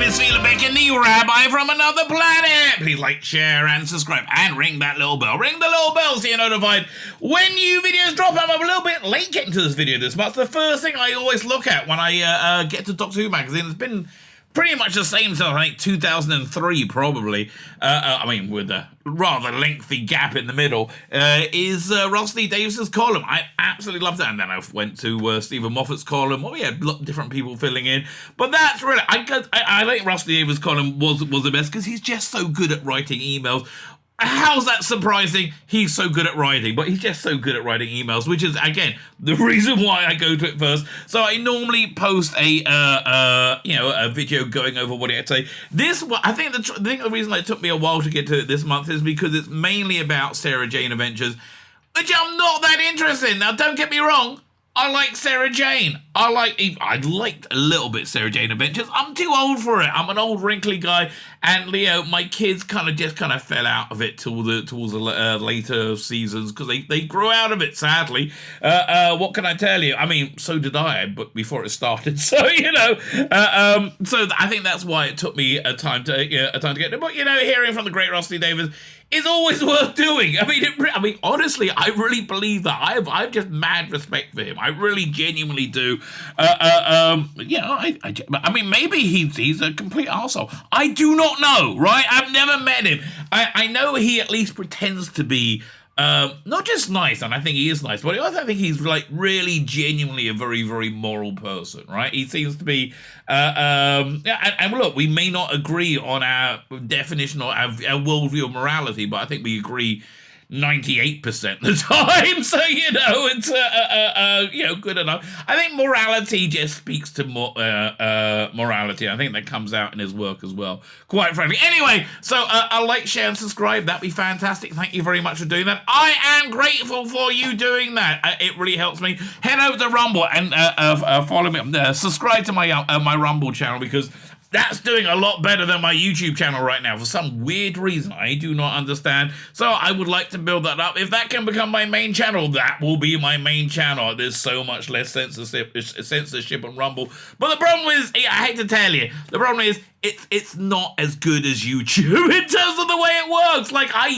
is Tzvi Lebetkin, the Rabbi from another planet. Please like, share, and subscribe, and ring that little bell. Ring the little bell so you're notified when new videos drop. I'm a little bit late getting to this video this month. The first thing I always look at when I get to Doctor Who magazine has been pretty much the same since, I think, 2003, probably. I mean, with a rather lengthy gap in the middle, is Rusty Davies' column. I absolutely loved that. And then I went to Stephen Moffat's column. Well, we had a lot of different people filling in. But that's really, I think Rusty Davies' column was the best because he's just so good at writing emails. How's that surprising? He's so good at writing, but he's just so good at writing emails, which is, again, the reason why I go to it first. So I normally post a video going over what he had to say. This, I think the reason it took me a while to get to it this month is because it's mainly about Sarah Jane Adventures, which I'm not that interested in. Now, don't get me wrong. I like Sarah Jane. I liked a little bit Sarah Jane Adventures. I'm too old for it. I'm an old wrinkly guy, and my kids kind of fell out of it towards the later seasons because they grew out of it. Sadly, what can I tell you? I mean, so did I, but before it started. So so I think that's why it took me a time to get it. But hearing from the great Rusty Davies is always worth doing. I mean, honestly, I really believe that. I've just mad respect for him. I really genuinely do. I mean, maybe he's a complete arsehole. I do not know, right? I've never met him. I know he at least pretends to be not just nice, and I think he is nice, but I also think he's really genuinely a very, very moral person, right? He seems to be, and look, we may not agree on our definition or our worldview of morality, but I think we agree 98% of the time, so it's good enough. I think morality just speaks to morality. I think that comes out in his work as well, quite frankly. Anyway, so like, share, and subscribe. That'd be fantastic. Thank you very much for doing that. I am grateful for you doing that. It really helps me. Head over to Rumble and follow me. Subscribe to my Rumble channel because that's doing a lot better than my YouTube channel right now for some weird reason I do not understand. So I would like to build that up. If that can become my main channel, that will be my main channel. There's so much less censorship on Rumble. But the problem is, I hate to tell you, the problem is it's not as good as YouTube in terms of the way it works. Like I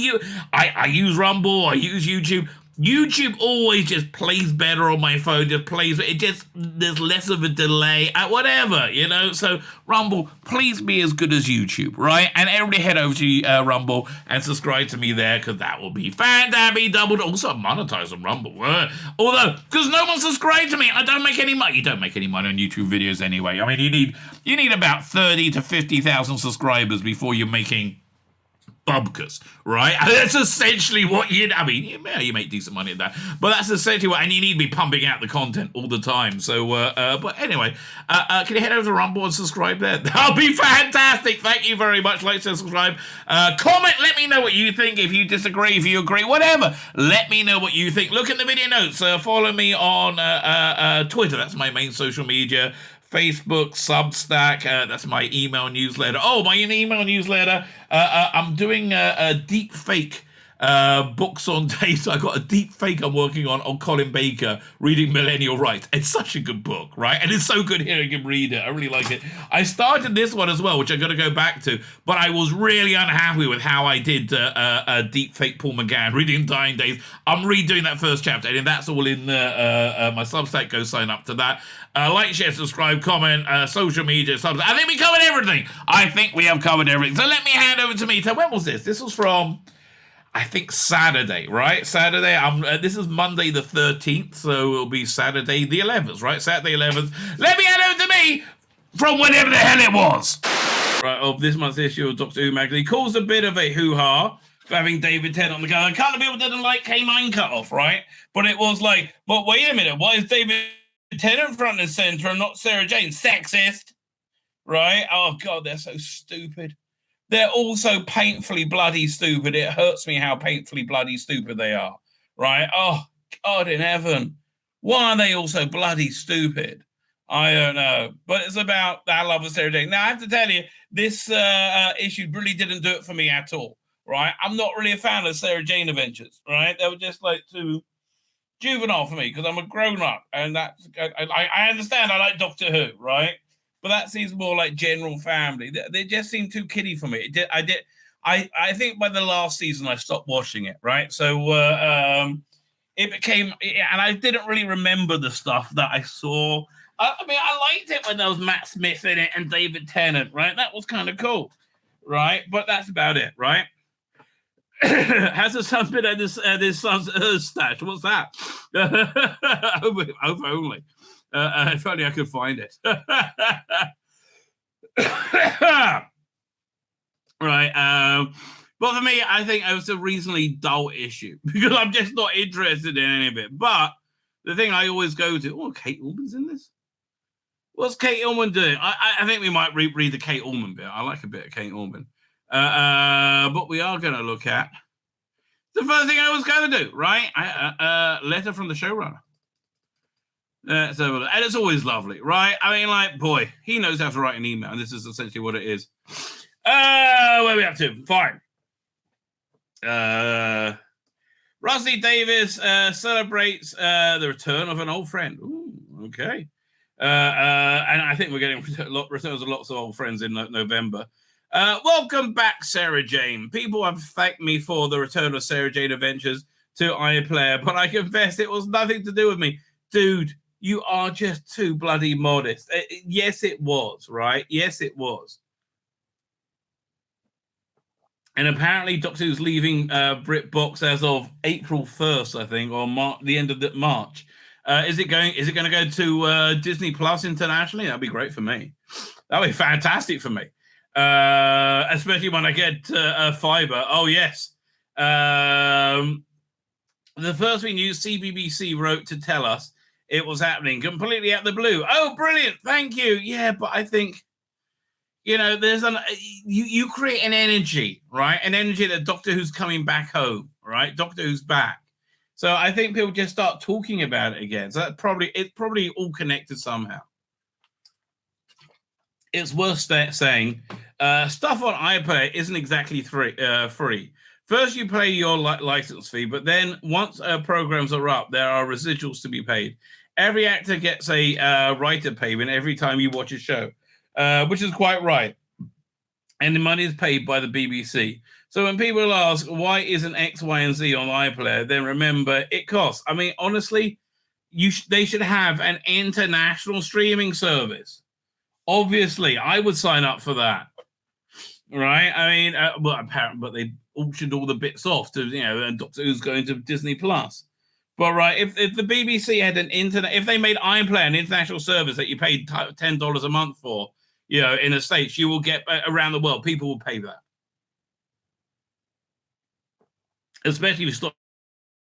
use Rumble, I use YouTube. YouTube always just plays better on my phone, there's less of a delay, whatever, so Rumble, please be as good as YouTube, right? And everybody head over to Rumble and subscribe to me there, because that will be fantastic. Also monetize on Rumble, although, because no one subscribed to me, I don't make any money. You don't make any money on YouTube videos anyway. I mean, you need about 30 to 50,000 subscribers before you're making bubkas, right? And that's essentially what you make decent money at that, but that's essentially what, and you need to be pumping out the content all the time. So, but anyway, can you head over to Rumble and subscribe there? That'll be fantastic. Thank you very much. Like, subscribe, comment, let me know what you think. If you disagree, if you agree, whatever, let me know what you think. Look in the video notes. Follow me on Twitter. That's my main social media. Facebook, Substack, that's my email newsletter. Oh, my email newsletter, I'm doing a deep fake books on taste. I got a deep fake I'm working on Colin Baker reading Millennial Rights. It's such a good book, right? And it's so good hearing him read it. I really like it. I started this one as well, which I'm going to go back to, but I was really unhappy with how I did a deep fake Paul McGann reading Dying Days. I'm redoing that first chapter, and that's all in my Substack. Go sign up to that. Like, share, subscribe, comment, social media, Substack. I think we covered everything. So let me hand over to me. So when was this? This was from, I think, Saturday, right? Saturday. This is Monday the 13th, so it'll be Saturday the 11th, right? Saturday 11th. Let me hand over to me from whatever the hell it was. Right, of this month's issue of Doctor Who magazine. Caused a bit of a hoo-ha for having David Tennant on the cover. A couple of people didn't like K9 cut off, right? But it was like, but wait a minute, why is David Tennant front and center and not Sarah Jane? Sexist, right? Oh God, they're so stupid. They're all so painfully bloody stupid. It hurts me how painfully bloody stupid they are, right? Oh God in heaven, why are they all so bloody stupid? I don't know, but it's about our love of Sarah Jane. Now I have to tell you, this issue really didn't do it for me at all, right? I'm not really a fan of Sarah Jane Adventures, right? They were just like too juvenile for me because I'm a grown up, and that's I understand I like Doctor Who, right? but that seems more like General Family. They just seem too kiddie for me. I think by the last season I stopped watching it, right? So it became, and I didn't really remember the stuff that I saw. I mean, I liked it when there was Matt Smith in it and David Tennant, right? That was kind of cool, right? But that's about it, right? Has the son been at his son's stash? What's that? If only. If only I could find it. Right. But for me, I think it was a reasonably dull issue because I'm just not interested in any of it. But the thing I always go to, oh, Kate Ullman's in this? What's Kate Ullman doing? I think we might read the Kate Ullman bit. I like a bit of Kate Ullman. But we are going to look at the first thing I was going to do, right? Letter from the showrunner. And it's always lovely, right? I mean, like, boy, he knows how to write an email, and this is essentially what it is. Where are we up to? Fine. Rusty Davies celebrates the return of an old friend. Ooh, okay. And I think we're getting returns of lots of old friends in November. Welcome back, Sarah Jane. People have thanked me for the return of Sarah Jane Adventures to iPlayer, but I confess it was nothing to do with me. Dude, you are just too bloody modest. Yes, it was, right? Yes, it was. And apparently Doctor Who's leaving BritBox as of April 1st, I think, or the end of March. Is it going to go to Disney Plus internationally? That'd be great for me. That'd be fantastic for me. Especially when I get fiber. Oh, yes. The first we knew, CBBC wrote to tell us it was happening completely out of the blue. Oh, brilliant. Thank you. Yeah, but I think, there's you create an energy, right? An energy that Doctor Who's coming back home, right? Doctor Who's back. So I think people just start talking about it again. So it's probably all connected somehow. It's worth saying stuff on iPlayer isn't exactly free. First, you pay your license fee, but then once programs are up, there are residuals to be paid. Every actor gets a writer payment every time you watch a show, which is quite right. And the money is paid by the BBC. So when people ask, why isn't X, Y, and Z on iPlayer, then remember, it costs. I mean, honestly, they should have an international streaming service. Obviously, I would sign up for that, right? I mean, apparently, but they auctioned all the bits off to, and Doctor Who's going to Disney Plus. But right, if the BBC had if they made iPlayer an international service that you paid $10 a month for, in the States, you will get around the world. People will pay that, especially if you stop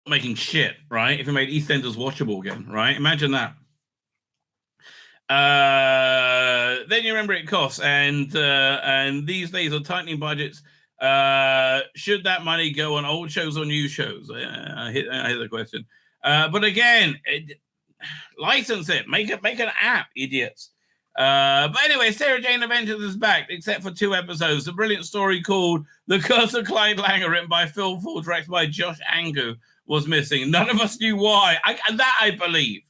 making shit, right? If you made EastEnders watchable again, right? Imagine that. Then you remember it costs, and these days of tightening budgets, should that money go on old shows or new shows? I hear the question. But again, license it, make an app, idiots. But anyway, Sarah Jane Adventures is back, except for 2 episodes. A brilliant story called The Curse of Clyde Langer, written by Phil Ford, directed by Josh Angu, was missing. None of us knew why. I believe.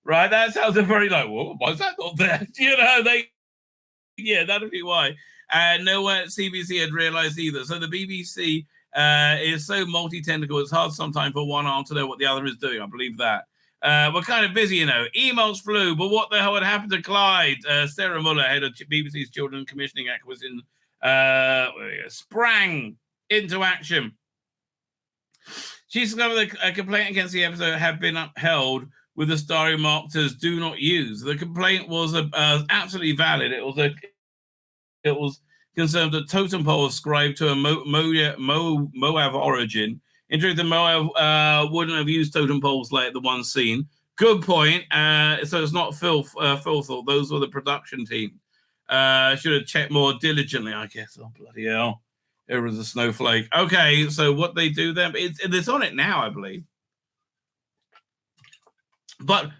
Right, that sounds very whoa, why is that not there? None of you why. And no one at CBC had realised either. So the BBC is so multi-tentacle, it's hard sometimes for one arm to know what the other is doing. I believe that. We're kind of busy, Emails flew, but what the hell had happened to Clyde? Sarah Muller, head of BBC's Children Commissioning Acquisition, sprang into action. She discovered a complaint against the episode had been upheld with the story marked as "do not use." The complaint was absolutely valid. It was concerned that totem pole ascribed to a Moab origin. In truth, the Moab wouldn't have used totem poles like the one seen. Good point. So it's not Phil thought. Those were the production team. Should have checked more diligently, I guess. Oh, bloody hell. There was a snowflake. Okay, so what they do then? It's on it now, I believe. But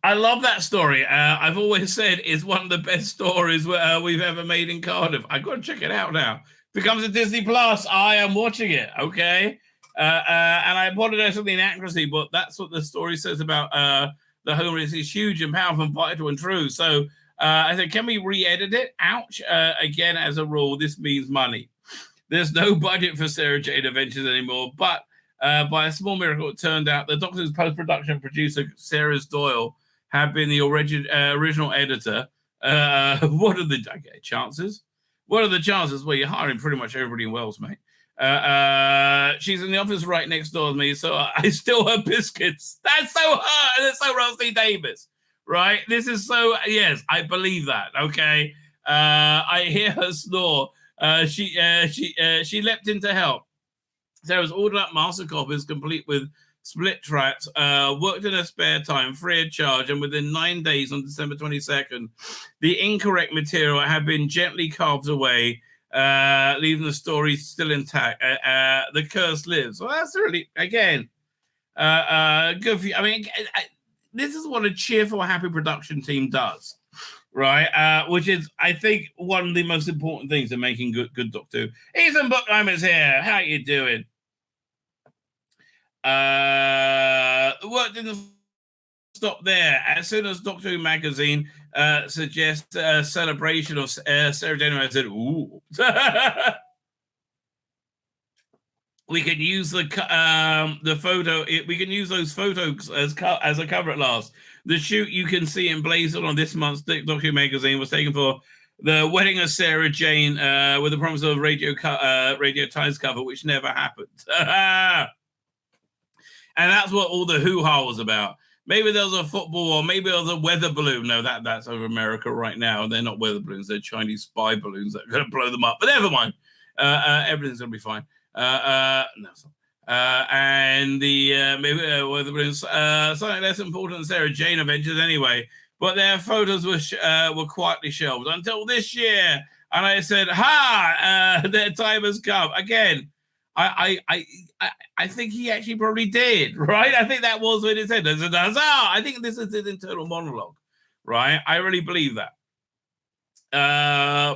I love that story. I've always said it's one of the best stories we've ever made in Cardiff. I've got to check it out now. If it comes to Disney Plus, I am watching it, okay? And I apologize for the inaccuracy, but that's what the story says about the home race is huge and powerful and vital and true. So I said, can we re-edit it? Ouch. Again, as a rule, this means money. There's no budget for Sarah Jane Adventures anymore, but by a small miracle, it turned out the Doctor's post-production producer, Sarah Doyle, had been the original editor. What are the chances? What are the chances? Well, you're hiring pretty much everybody in Wales, mate. She's in the office right next door to me, so I steal her biscuits. That's so her, and it's so Rusty Davies, right? This is so, yes, I believe that, okay? I hear her snore. She leapt in to help. Sarah's ordered up master copies, complete with split tracks, worked in her spare time, free of charge, and within 9 days on December 22nd, the incorrect material had been gently carved away, leaving the story still intact. The curse lives. Well, that's really, again, good for you. I mean, this is what a cheerful, happy production team does, right? Which is, I think, one of the most important things in making good Doctor Who. Ethan Buckheimer's here. How you doing? The work didn't stop there. As soon as Doctor Who magazine suggests a celebration of Sarah Jane, I said, "Ooh, we can use the photo. We can use those photos as a cover at last. The shoot you can see emblazoned on this month's Doctor Who magazine was taken for the wedding of Sarah Jane with the promise of Radio Times cover, which never happened." And that's what all the hoo-ha was about. Maybe there was a football, or maybe there was a weather balloon. No, that's over America right now. They're not weather balloons. They're Chinese spy balloons that are going to blow them up. But never mind. Everything's going to be fine. No, it's not. And the maybe weather balloons, something less important than Sarah Jane Adventures anyway. But their photos were quietly shelved until this year. And I said, their time has come. Again, I think he actually probably did, right? I think that was what it said. There's a huzzah. I think this is his internal monologue, right? I really believe that.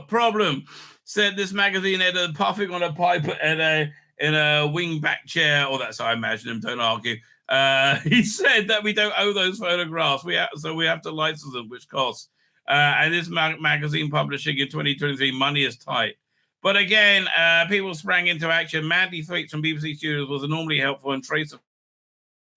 Problem said this magazine editor puffing on a pipe in a wing-back chair, or that's how I imagine him. Don't argue. He said that we don't owe those photographs. So we have to license them, which costs. And this magazine publishing in 2023, money is tight. But again, people sprang into action. Mandy Thwaites from BBC Studios was enormously helpful and traced the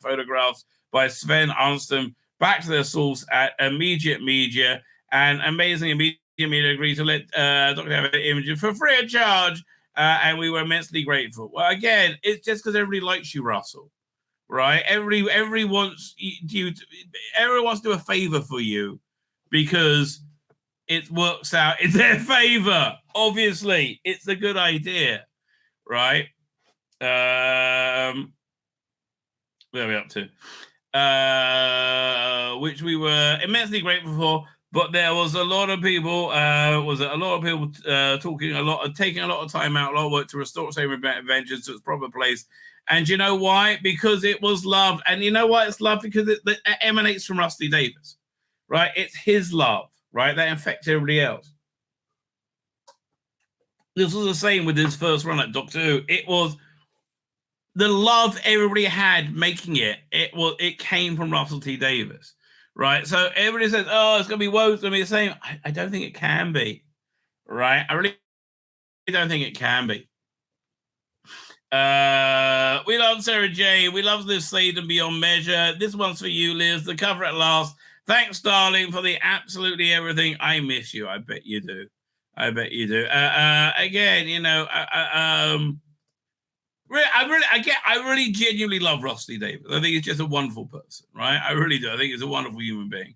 photographs by Sven Arnston back to their source at Immediate Media. And amazing, Immediate Media agreed to let Dr. have an image for free of charge. And we were immensely grateful. Well, again, it's just because everybody likes you, Russell, right? Everyone wants to do a favor for you because it works out in their favor. Obviously, it's a good idea, right? Where are we up to? Which we were immensely grateful for, but there was a lot of people. Taking a lot of time out, a lot of work to restore Sarah Adventures to its proper place. And you know why? Because it was loved. And you know why it's loved? Because it emanates from Rusty Davies, right? It's his love. Right, that infects everybody else. This was the same with his first run at Doctor Who. It was the love everybody had making it. It came from Russell T Davies, right? So everybody says, "Oh, it's gonna be woke, it's gonna be the same." I don't think it can be, right? I really don't think it can be. We love Sarah J. We love Liz Sladen beyond measure. This one's for you, Liz. The cover at last. Thanks, darling, for the absolutely everything. I miss you. I bet you do. I bet you do. Again, you know, I really genuinely love Rusty Davies. I think he's just a wonderful person, right? I really do. I think he's a wonderful human being.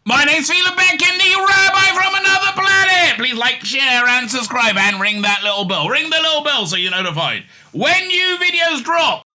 My name's Tzvi Lebetkin, the Rabbi from another planet. Please like, share, and subscribe, and ring that little bell. Ring the little bell so you're notified when new videos drop.